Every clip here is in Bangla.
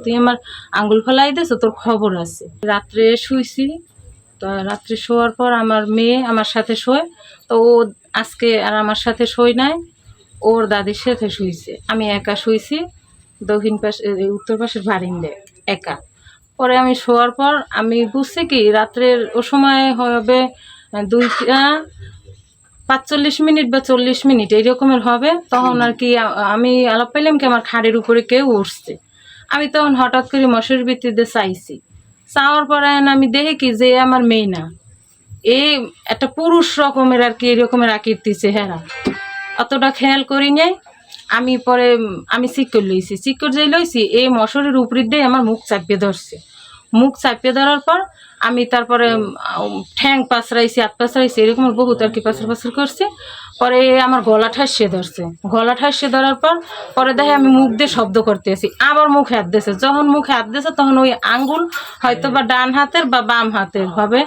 তুই আমার আঙ্গুল ফেলাই দিস, তোর খবর আছে। রাত্রে শুইছি, তো রাত্রে শোয়ার পর আমার মেয়ে আমার সাথে শোয়, তো ও আজকে আর আমার সাথে শোয় নাই, ওর দাদির সাথে শুইছে। আমি একা শুইছি দক্ষিণ পাশে, উত্তর পাশের বারিন্দায় একা। পরে আমি শোয়ার পর আমি বুঝছি কি রাত্রের ও সময় হবে 2:45 বা 40 এই রকমের হবে। তখন আর কি আমি আলাপ পেলাম কি আমার খাড়ের উপরে কেউ উঠছে। আমি তখন হঠাৎ করে মশারির ভিতরে চাইছি, চাওয়ার পরে আমি দেখি কি যে আমার মেয়ে না, এই একটা পুরুষ রকমের আর কি এরকমের আকৃতি চেহারা, অতটা খেয়াল করি নাই। আমি পরে আমি চিক করে লইছি, চিক করে যাই লইছি, এই মশারির উপর দিয়ে আমার মুখ চাপিয়ে ধরছে। মুখ চাপিয়ে ধরার পর আমি তারপরে ঠ্যাং পাছড়াইছি, হাত পাছড়াইছি, এরকম বহুত আর কি পাছর পাছর করছি। পরে আমার গলা ঠাসিয়ে ধরছে, গলা ঠাসিয়ে ধরার পর পরে দেখে আমি মুখ দিয়ে শব্দ করতেছি, আবার মুখে হাত দিয়েছে। যখন মুখে হাত দিয়েছে তখন ওই আঙ্গুল হয়তো বা ডান হাতের বা বাম হাতের হবে,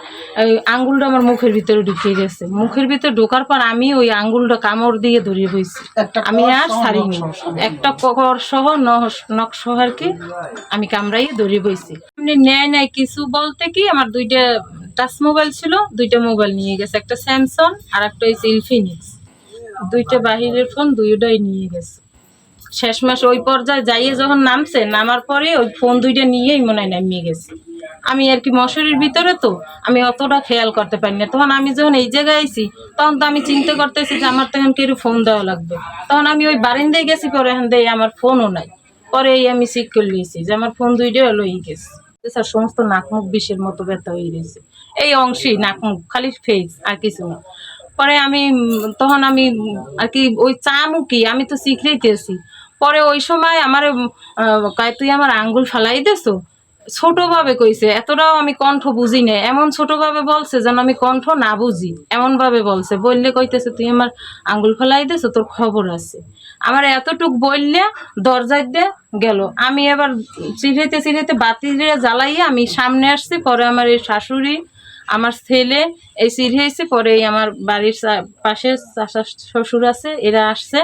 ওই আঙ্গুলটা আমার মুখের ভিতরে ঢুকিয়ে গেছে। মুখের ভিতরে ঢোকার পর আমি ওই আঙ্গুলটা কামড় দিয়ে ধরিয়ে বইছি, আমি আর ছাড়িনি। একটা কর সহ নখ সহ আর কি আমি কামড়াইয়ে ধরিয়ে বইছি। এমনি নেয় নাই কিছু বলতে কি আমার 2টা টাচ মোবাইল ছিল, 2টা মোবাইল নিয়ে গেছে, একটা স্যামসাং আর একটা হচ্ছে ইনফিনিক্স, 2টা বাহিরের ফোন 2টাই নিয়ে গেছে। শেষ মাস ওই পর্যায়ে যাইয়ে যখন নামছে, নামার পরে ওই ফোন 2টা নিয়েই মনে হয় নামিয়ে গেছে। আমি আর কি মশারির ভিতরে, তো আমি অতটা খেয়াল করতে পারি না। তখন আমি যখন এই জায়গায় আইছি তখন তো আমি চিন্তা করতেছি যে আমার তখন কেউ ফোন দেওয়া লাগবে। তখন আমি ওই বারিন্দায় গেছি, পরে এখান দিয়ে আমার ফোনও নাই। পরে এই আমি চেক করে নিয়েছি যে আমার ফোন 2টা লই গেছে। স্যার সমস্ত নাক মুখ বিষের মতো ব্যথা হয়ে গেছে, এই অংশেই নাক মুখ, খালি ফেস আর কিছু না। পরে আমি তখন আমি আর কি ওই চামুকি আমি তো শিখলেইতেছি। পরে ওই সময় আমার কয় তুই আমার আঙ্গুল ফালাই দেছো, ছোটভাবে কইছে, এতটাও আমি কণ্ঠ বুঝি না, এমন ছোটভাবে বলছে যেন আমি কণ্ঠ না বুঝি, এমন ভাবে বলছে। বললে কইতেছে তুই আমার আঙ্গুল ফেলাই দেছো, তোর খবর আছে। আমার এতটুক বললে দরজায় দিয়ে গেল। আমি এবার চিড়াইতে চিড়াইতে বাতি জ্বালাইয়া আমি সামনে আসছি। পরে আমার এই শাশুড়ি, আমার ছেলে এই চিড়িয়েছে। পরে আমার বাড়ির পাশে শ্বশুর আছে, এরা আসছে।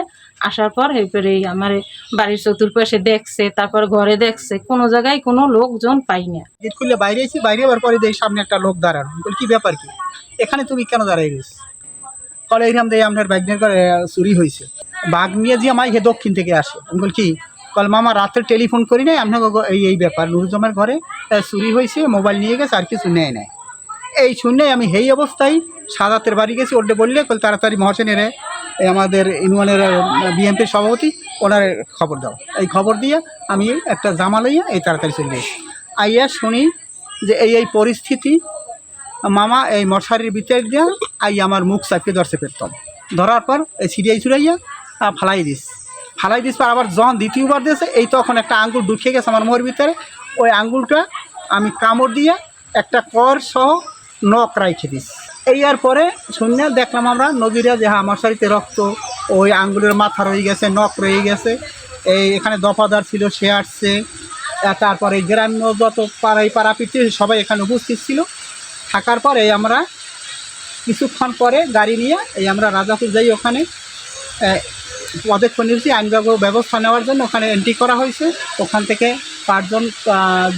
আসার পর এরপরে আমার বাড়ির চতুর্পাশে দেখছে, তারপর ঘরে দেখছে, কোনো জায়গায় কোনো লোকজন পাই না। গেট খুললে বাইরে এসেছি, বাইরে আবার পরে দেখি সামনে একটা লোক দাঁড়ানো। বলি কি ব্যাপার, কি এখানে তুমি কেন দাঁড়াই গেছো? কলে এইরাম দিয়ে আপনার বাইকনের করে চুরি হয়েছে, বাঘ নিয়ে যে আমায় হে দক্ষিণ থেকে আসে। আমি বলি কি? কল মামা রাত্রে টেলিফোন করি নাই আপনাকে, এই ব্যাপার নুরুজ্জামের ঘরে চুরি হয়েছে, মোবাইল নিয়ে গেছে, আর কিছু নেয় নাই। এই শুনে আমি এই অবস্থায় সাদাতের বাড়ি গেছি। ওটা বললে কল তাড়াতাড়ি মহাসেনের আমাদের ইউনিয়নের বিএনপির সভাপতি, ওনার খবর দাও। এই খবর দিয়ে আমি একটা জামা লইয়া এই তাড়াতাড়ি চলে এসেছি। আইয়া শুনি যে এই পরিস্থিতি, মামা এই মশারির ভিতর দিয়া আই আমার মুখ চাপিয়ে ধরছে পেতাম। ধরার পর এই ছিড়িয়াই ছুড়াইয়া ফালাই দিস পর আবার যখন দ্বিতীয়বার দিয়েছে, এই তখন একটা আঙ্গুল ঢুকিয়ে গেছে আমার মুখের ভিতরে। ওই আঙ্গুলটা আমি কামড় দিয়ে একটা কর সহ নখ রাইখে দিস। এই আর পরে শুনে দেখলাম আমরা নদীরা যে হ্যাঁ মশারিতে রক্ত, ওই আঙ্গুলের মাথা রয়ে গেছে, নখ রয়ে গেছে। এই এখানে দফাদার ছিল, সে আসছে। তারপরে গ্রাম্য যত পাড়াপিটি সবাই এখানে উপস্থিত ছিল। থাকার পরে আমরা কিছুক্ষণ পরে গাড়ি নিয়ে এই আমরা রাজাপুর যাই, ওখানে পদক্ষেপ নিয়েছি আইনগত ব্যবস্থা নেওয়ার জন্য। ওখানে এন্ট্রি করা হয়েছে। ওখান থেকে 5 জন,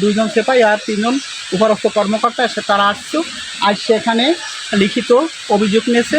2 জন সিপাহি আর 3 জন উপরস্থ কর্মকর্তা এসে তারা আসছে। আজ সেখানে লিখিত অভিযোগ নিয়েছে।